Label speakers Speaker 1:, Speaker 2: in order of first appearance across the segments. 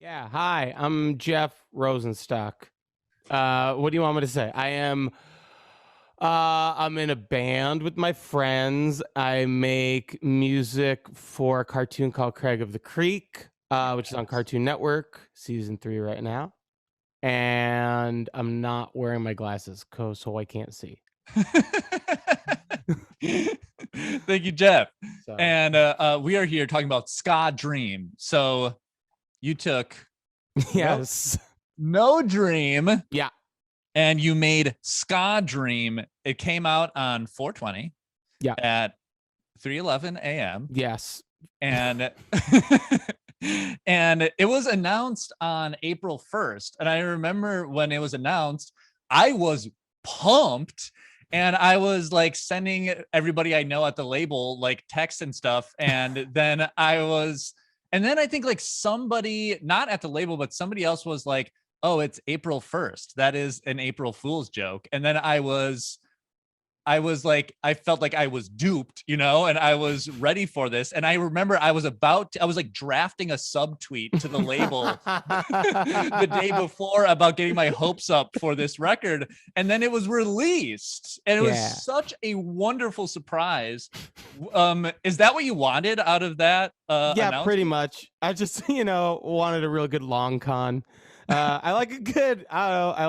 Speaker 1: Yeah, hi, I'm Jeff Rosenstock. What do you want me to say? I'm in a band with my friends. I make music for a cartoon called Craig of the Creek, which is on Cartoon Network, season 3 right now. And I'm not wearing my glasses, so I can't see.
Speaker 2: Thank you, Jeff.
Speaker 1: So
Speaker 2: And we are here talking about Ska Dream. So you took
Speaker 1: yes,
Speaker 2: no dream
Speaker 1: yeah,
Speaker 2: and you made Ska Dream. It came out on 420
Speaker 1: yeah,
Speaker 2: at 3:11 a.m.
Speaker 1: yes,
Speaker 2: and and it was announced on April 1st. And I remember when it was announced, I was pumped. And I was like sending everybody I know at the label like texts and stuff. And then I think like somebody, not at the label, but somebody else was like, oh, it's April 1st. That is an April Fool's joke. And then I felt like I was duped, and I was ready for this. And I remember I was like drafting a subtweet to the label the day before about getting my hopes up for this record. And then it was released and it was such a wonderful surprise. Is that what you wanted out of that?
Speaker 1: Yeah, pretty much. I just, wanted a real good long con. I like a good, I don't know, I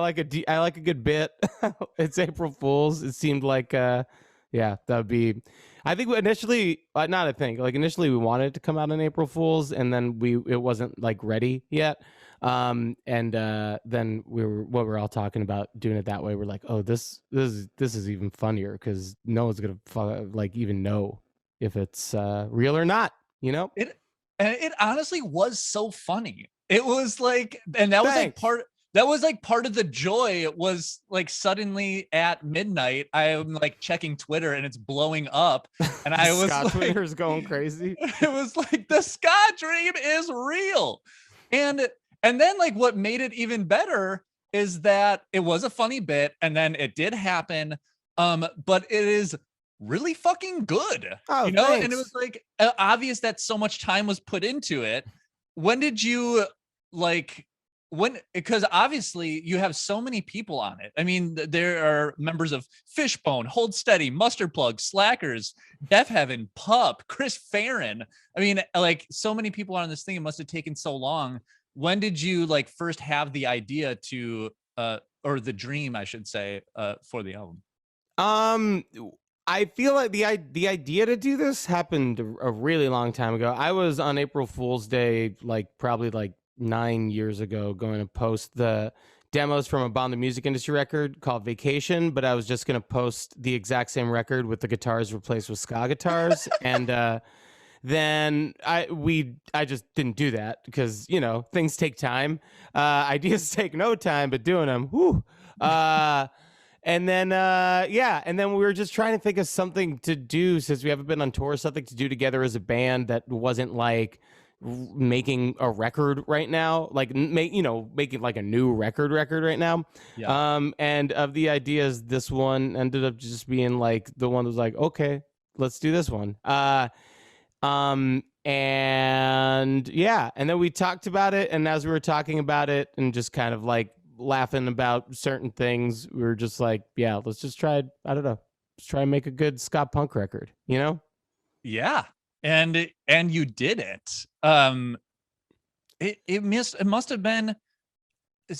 Speaker 1: like a good bit. It's April Fool's. It seemed like, that would be, I think initially, initially we wanted it to come out on April Fool's, and then it wasn't like ready yet. And then we were all talking about doing it that way. We're like, oh, this is even funnier because no one's gonna even know if it's real or not.
Speaker 2: It honestly was so funny. It was like, and that
Speaker 1: Thanks.
Speaker 2: was like part of the joy. It was like suddenly at midnight, I'm like checking Twitter and it's blowing up. And I was like,
Speaker 1: Twitter's going crazy.
Speaker 2: It was like the Ska Dream is real. And then like what made it even better is that it was a funny bit and then it did happen. But it is really fucking good.
Speaker 1: Oh,
Speaker 2: Thanks. And it was like obvious that so much time was put into it. When did you because obviously you have so many people on it. I mean, there are members of Fishbone, Hold Steady, Mustard Plug, Slackers, Deaf Heaven, Pup, Chris Farron. I mean, like so many people on this thing. It must have taken so long. When did you first have the idea to or the dream, I should say, for the album?
Speaker 1: I feel like the idea to do this happened a really long time ago. I was on April Fool's Day, probably 9 years ago, going to post the demos from a Bomb the Music Industry record called Vacation, but I was just going to post the exact same record with the guitars replaced with ska guitars. And then I just didn't do that because, things take time. Ideas take no time, but doing them, whew. And then, and then we were just trying to think of something to do since we haven't been on tour, something to do together as a band that wasn't like making a record right now, making like a new record right now.
Speaker 2: Yeah.
Speaker 1: And of the ideas, this one ended up just being like the one that was like, okay, let's do this one. And then we talked about it, and as we were talking about it and just kind of like laughing about certain things, we were just like, yeah, let's just try, I don't know, let's try and make a good ska punk record,
Speaker 2: Yeah. And you did it. It must have been,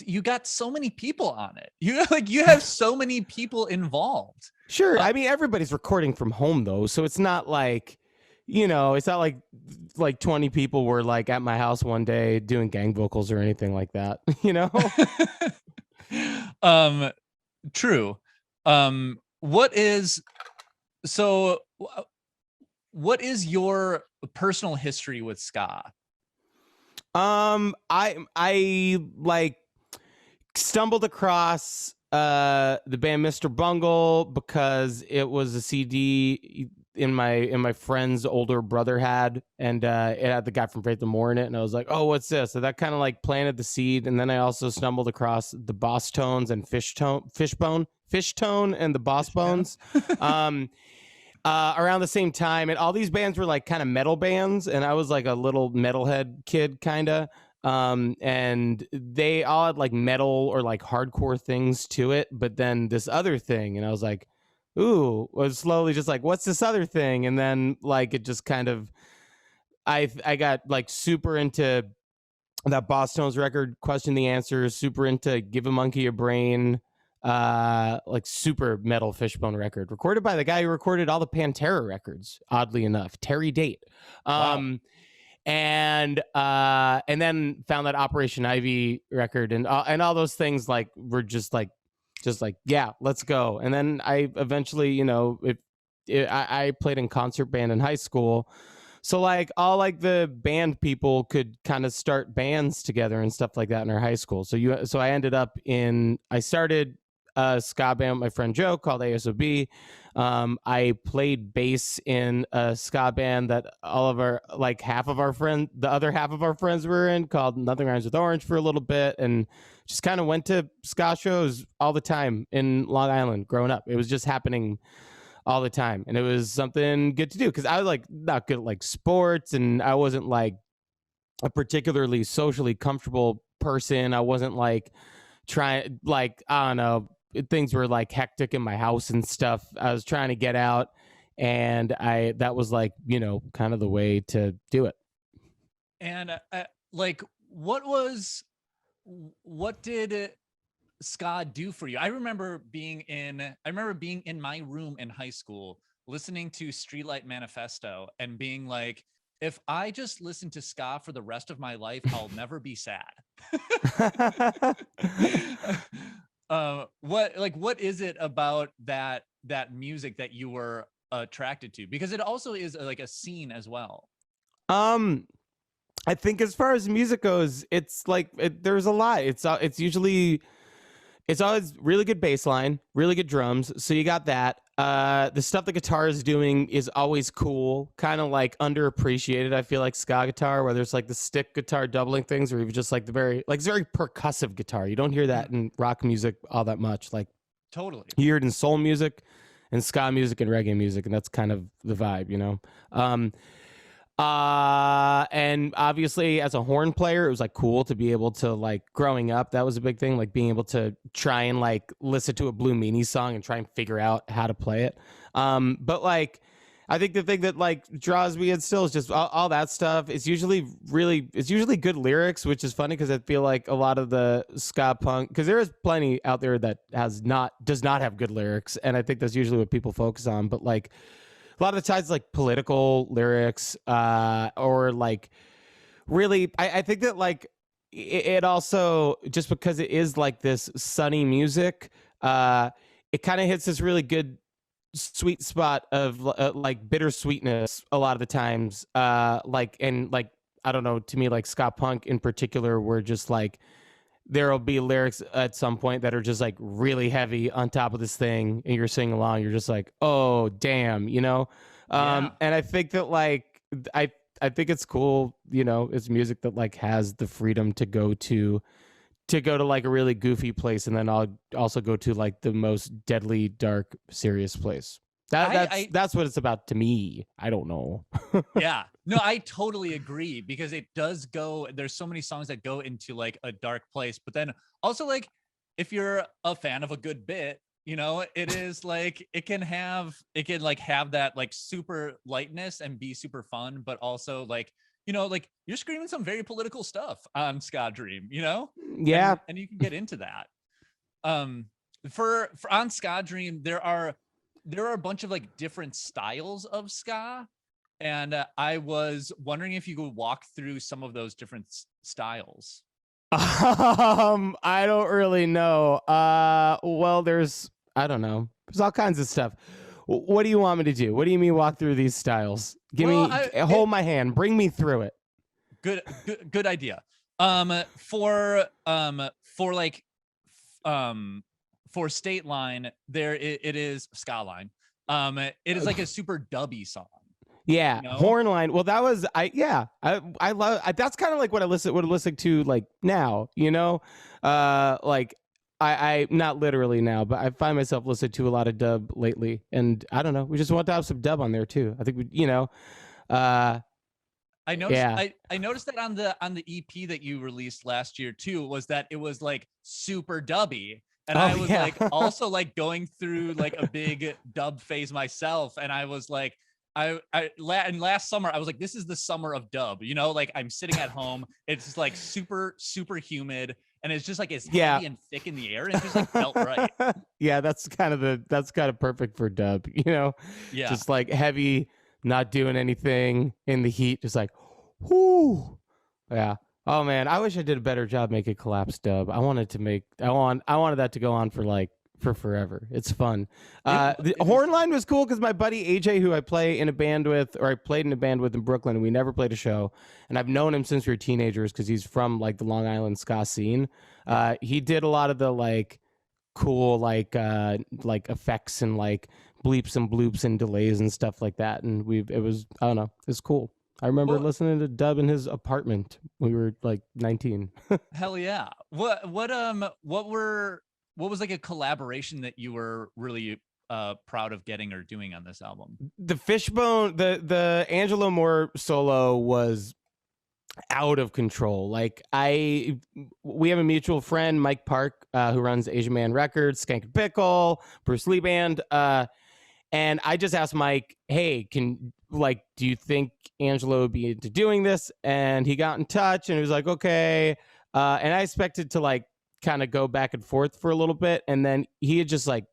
Speaker 2: you got so many people on it. You have so many people involved.
Speaker 1: Sure. I mean, everybody's recording from home though, so it's not like, it's not like 20 people were like at my house one day doing gang vocals or anything like that,
Speaker 2: True. What is your personal history with ska?
Speaker 1: I stumbled across the band Mr. Bungle because it was a CD in my friend's older brother had, and it had the guy from Faith No More in it, and I was like, oh, what's this? So that kind of like planted the seed. And then I also stumbled across the Boss Tones and Fishbone and the Boss Bones around the same time. And all these bands were like kind of metal bands, and I was like a little metalhead kid kind of. And they all had like metal or like hardcore things to it, but then this other thing, and I was like, ooh, was slowly just like, what's this other thing? And then like it just kind of, I got like super into that Boss Tones record, Question the Answers, super into Give a Monkey a Brain, like super metal Fishbone record, recorded by the guy who recorded all the Pantera records, oddly enough, Terry Date.
Speaker 2: Wow.
Speaker 1: And then found that Operation Ivy record, and all those things like were just like yeah, let's go. And then I eventually, you know, I played in concert band in high school, so like all like the band people could kind of start bands together and stuff like that in our high school. So I ended up I started a ska band with my friend Joe called ASOB. I played bass in a ska band that all of our, like half of our friends, the other half of our friends were in, called Nothing Rhymes with Orange for a little bit, and just kind of went to ska shows all the time in Long Island growing up. It was just happening all the time, and it was something good to do because I was like not good at like sports, and I wasn't like a particularly socially comfortable person. I wasn't like trying, like, I don't know, things were like hectic in my house and stuff. I was trying to get out, and that was like, you know, kind of the way to do it.
Speaker 2: And like, what did ska do for you? I remember being in my room in high school listening to Streetlight Manifesto and being like, if I just listen to ska for the rest of my life, I'll never be sad. What is it about that music that you were attracted to? Because it also is like a scene as well.
Speaker 1: I think as far as music goes, it's like there's a lot. It's always really good bass line, really good drums. So you got that. The stuff the guitar is doing is always cool, kind of like underappreciated. I feel like ska guitar, where there's like the stick guitar doubling things, or even just like it's very percussive guitar. You don't hear that in rock music all that much. Like
Speaker 2: totally,
Speaker 1: you hear it in soul music, and ska music, and reggae music, and that's kind of the vibe, you know. And obviously as a horn player, it was like cool to be able to, like, growing up, that was a big thing, like being able to try and like listen to a Blue Meanie song and try and figure out how to play it. But like, I think the thing that like draws me in still is just all that stuff. It's usually good lyrics, which is funny because I feel like a lot of the ska punk, because there is plenty out there that does not have good lyrics, and I think that's usually what people focus on. But like, a lot of the times, like political lyrics, or like really, I think that like it also, just because it is like this sunny music, it kind of hits this really good sweet spot of like bittersweetness a lot of the times. Like, and like, I don't know, to me, like ska punk in particular, where just like there'll be lyrics at some point that are just like really heavy on top of this thing, and you're singing along, you're just like, oh damn, you know.
Speaker 2: Yeah.
Speaker 1: And I think that like I think it's cool, you know, it's music that like has the freedom to go to like a really goofy place, and then I'll also go to like the most deadly, dark, serious place. That's what it's about to me. I don't know.
Speaker 2: Yeah, no, I totally agree, because it does go, there's so many songs that go into like a dark place, but then also, like, if you're a fan of a good bit, you know, it is like, it can like have that like super lightness and be super fun, but also like, you know, like you're screaming some very political stuff on Ska Dream, you know?
Speaker 1: Yeah.
Speaker 2: And you can get into that. For on Ska Dream, there are a bunch of like different styles of ska, and I was wondering if you could walk through some of those different styles.
Speaker 1: I don't really know. Well, I don't know. There's all kinds of stuff. What do you want me to do? What do you mean walk through these styles? Hold my hand. Bring me through it.
Speaker 2: Good idea. For State Line, it is Ska Line. It is like a super dubby song.
Speaker 1: Yeah,
Speaker 2: you know?
Speaker 1: Horn Line. Well, that was I love. That's kind of like what I listen to like now. You know, like I not literally now, but I find myself listening to a lot of dub lately, and I don't know. We just want to have some dub on there too. I think we, you know,
Speaker 2: I noticed
Speaker 1: Yeah.
Speaker 2: I noticed that on the EP that you released last year too, was that it was like super dubby. And
Speaker 1: Oh
Speaker 2: I was
Speaker 1: yeah.
Speaker 2: like also like going through like a big dub phase myself. And I was like, and last summer I was like, this is the summer of dub, you know, like I'm sitting at home, it's just like super, super humid, and it's just like it's
Speaker 1: Yeah.
Speaker 2: heavy and thick in the air, and it just like felt right.
Speaker 1: Yeah, that's kind of perfect for dub, you know?
Speaker 2: Yeah.
Speaker 1: Just like heavy, not doing anything in the heat, just like whoo. Yeah. Oh man, I wish I did a better job making collapse dub. I wanted that to go on for like for forever. It's fun. The
Speaker 2: It is
Speaker 1: horn
Speaker 2: fun.
Speaker 1: line was cool because my buddy AJ, who I play in a band with, or I played in a band with in Brooklyn, and we never played a show. And I've known him since we were teenagers because he's from like the Long Island ska scene.
Speaker 2: Yeah.
Speaker 1: He did a lot of the like cool like effects and like bleeps and bloops and delays and stuff like that. And it was, I don't know, it's cool. I remember
Speaker 2: Well,
Speaker 1: listening to dub in his apartment. We were like 19.
Speaker 2: hell yeah. What was like a collaboration that you were really proud of getting or doing on this album?
Speaker 1: The Fishbone, the Angelo Moore solo was out of control. Like we have a mutual friend, Mike Park, who runs Asian Man Records, Skank and Pickle, Bruce Lee Band. And I just asked Mike, hey, do you think Angelo would be into doing this? And he got in touch and he was like, okay. And I expected to like kind of go back and forth for a little bit. And then he had just like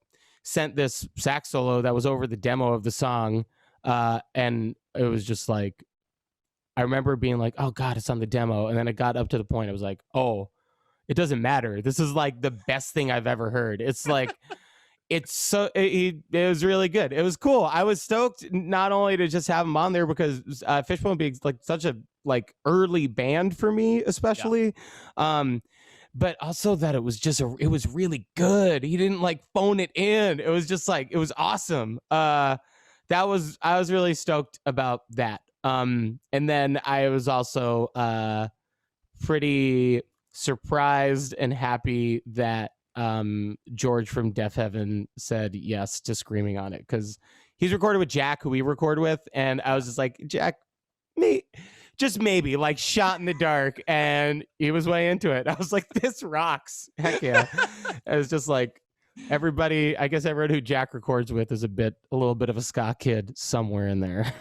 Speaker 1: sent this sax solo that was over the demo of the song. And it was just like, I remember being like, oh God, it's on the demo. And then it got up to the point I was like, oh, it doesn't matter. This is like the best thing I've ever heard. It's like, it was really good. It was cool. I was stoked not only to just have him on there because Fishbone being like such a like early band for me, especially, but also that it was it was really good. He didn't like phone it in. It was just like it was awesome. I was really stoked about that. And then I was also pretty surprised and happy that George from Deaf Heaven said yes to screaming on it because he's recorded with Jack, who we record with, and I was just like, Jack, just maybe, like shot in the dark, and he was way into it. I was like, this rocks, heck yeah! It was just like everybody. I guess everyone who Jack records with is a little bit of a ska kid somewhere in there.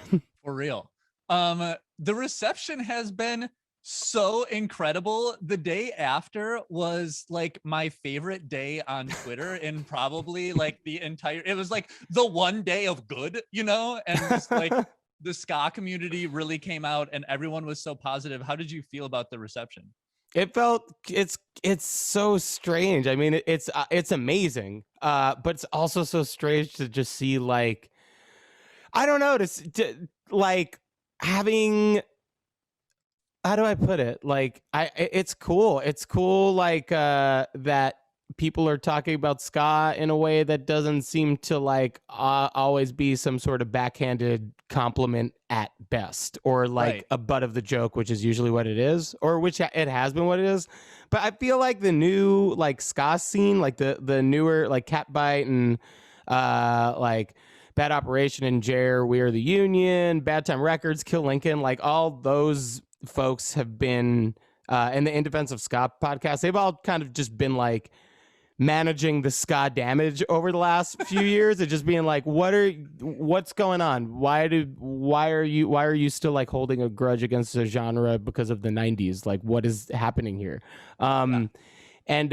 Speaker 2: For real. The reception has been so incredible. The day after was like my favorite day on Twitter in probably like it was like the one day of good, you know, and just like the ska community really came out and everyone was so positive. How did you feel about the reception?
Speaker 1: It's so strange. I mean, it's amazing, but it's also so strange to just see like, I don't know, to like having, how do I put it? Like it's cool. It's cool like that people are talking about ska in a way that doesn't seem to like always be some sort of backhanded compliment at best, or like
Speaker 2: Right.
Speaker 1: a butt of the joke, which is usually what it is, or which it has been what it is. But I feel like the new like ska scene, like the newer like Catbite and like Bad Operation and Jer, We Are the Union, Bad Time Records, Kill Lincoln, like all those folks have been and the In Defense of Ska podcast, they've all kind of just been like managing the ska damage over the last few years and just being like, what's going on? Why are you still like holding a grudge against the genre because of the 90s? Like, what is happening here? And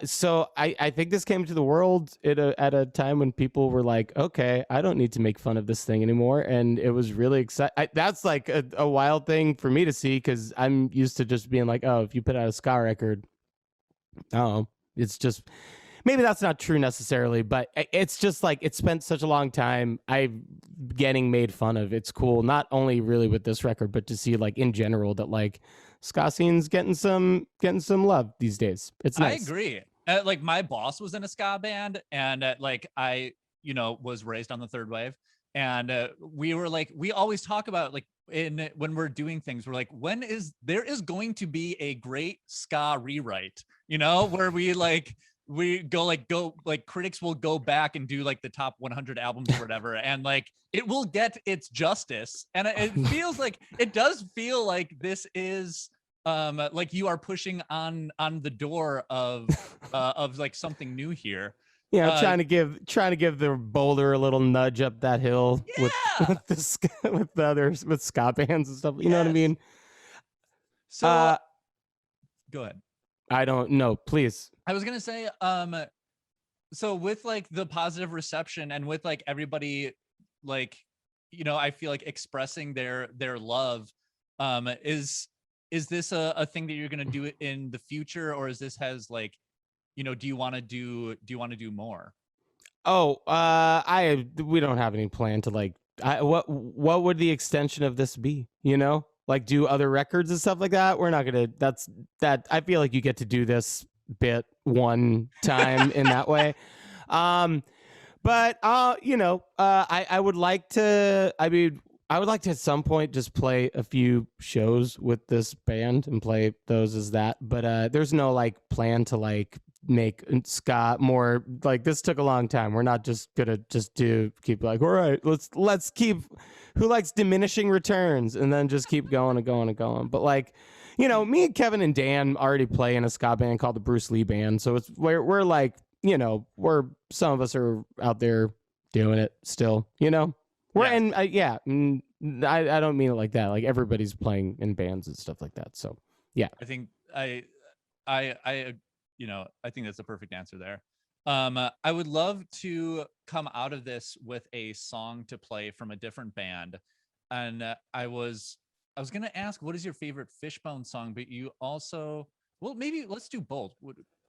Speaker 1: so I think this came to the world at a time when people were like, okay, I don't need to make fun of this thing anymore. And it was really exciting. That's like a wild thing for me to see because I'm used to just being like, oh, if you put out a ska record, oh, it's just, maybe that's not true necessarily, but it's just like it spent such a long time getting made fun of. It's cool, not only really with this record, but to see like in general that like ska scene's getting some love these days. It's nice.
Speaker 2: I agree. Like my boss was in a ska band, and like I, you know, was raised on the third wave, and we were like, we always talk about like when we're doing things, we're like, there is going to be a great ska rewrite, you know, where we like we go like critics will go back and do like the top 100 albums or whatever, and like it will get its justice. And it feels like, it does feel like this is like you are pushing on the door of like something new here.
Speaker 1: Yeah, trying to give the boulder a little nudge up that hill with the others, with ska bands and stuff. You know what I mean?
Speaker 2: So go ahead.
Speaker 1: I don't know. Please.
Speaker 2: I was gonna say, so with like the positive reception and with like everybody, like, you know, I feel like expressing their love, is this a thing that you're gonna do in the future, or is this has like, you know, do you want to do more?
Speaker 1: Oh, we don't have any plan to like. What would the extension of this be? You know, like do other records and stuff like that. We're not gonna. That. I feel like you get to do this bit one time in that way. But you know, I would like to. I mean, I would like to at some point just play a few shows with this band and play those as that. But there's no like plan to like make ska more like, this took a long time. We're not just gonna keep like, all right, let's keep, who likes diminishing returns, and then just keep going and going and going. But like, you know, me and Kevin and Dan already play in a ska band called the Bruce Lee Band, so it's we're like, you know, some of us are out there doing it still, you know. We're in I don't mean it like that, like everybody's playing in bands and stuff like that. So yeah,
Speaker 2: I think I you know, I think that's a perfect answer there. I would love to come out of this with a song to play from a different band. And I was going to ask, what is your favorite Fishbone song? But you also, well, maybe let's do both.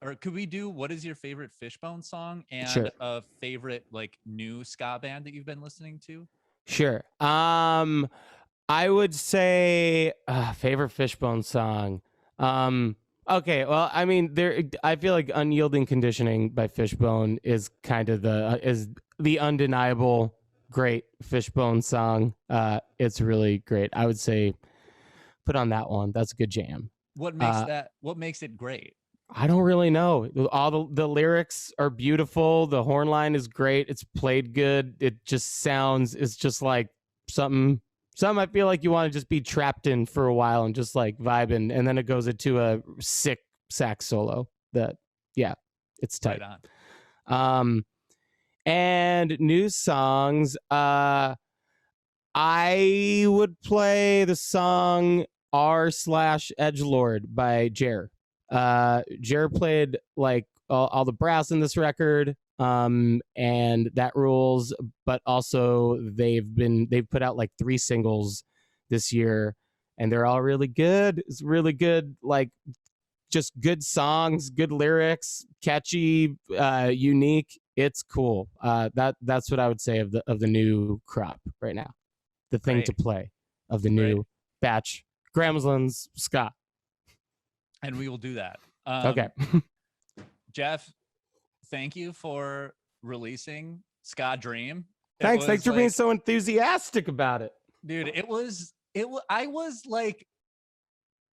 Speaker 2: Or could we do, what is your favorite Fishbone song and a favorite like new ska band that you've been listening to?
Speaker 1: Sure. I would say favorite Fishbone song. Okay, well, I mean, I feel like "Unyielding Conditioning" by Fishbone is kind of the undeniable great Fishbone song. It's really great. I would say put on that one. That's a good jam.
Speaker 2: What makes it great?
Speaker 1: I don't really know. All the lyrics are beautiful. The horn line is great. It's played good. It just sounds, it's just like something I feel like you want to just be trapped in for a while and just like vibing, and then it goes into a sick sax solo that, yeah, it's tight.
Speaker 2: Right on.
Speaker 1: And new songs, I would play the song R/Edgelord by Jer. Jer played like all the brass in this record, and that rules. But also they've put out like 3 singles this year, and they're all really good. It's really good, like just good songs, good lyrics, catchy, unique. It's cool. That's what I would say of the new crop right now. The thing to play of the new batch, Gremlins ska.
Speaker 2: And we will do that.
Speaker 1: Okay.
Speaker 2: Jeff, thank you for releasing Ska Dream.
Speaker 1: Thanks for being so enthusiastic about it.
Speaker 2: Dude, I was like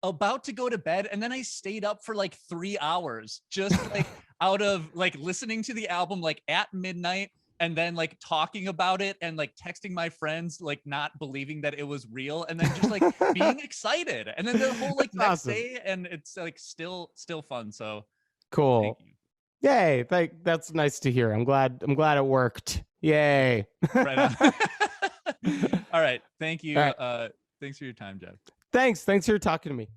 Speaker 2: about to go to bed, and then I stayed up for like 3 hours just like out of like listening to the album like at midnight, and then like talking about it and like texting my friends, like not believing that it was real, and then just like being excited, and then the whole like next day, and it's like still fun. So
Speaker 1: cool.
Speaker 2: Thank you.
Speaker 1: Yay. That's nice to hear. I'm glad it worked. Yay.
Speaker 2: Right on. All right. Thank you.
Speaker 1: All right.
Speaker 2: Thanks for your time, Jeff.
Speaker 1: Thanks for talking to me.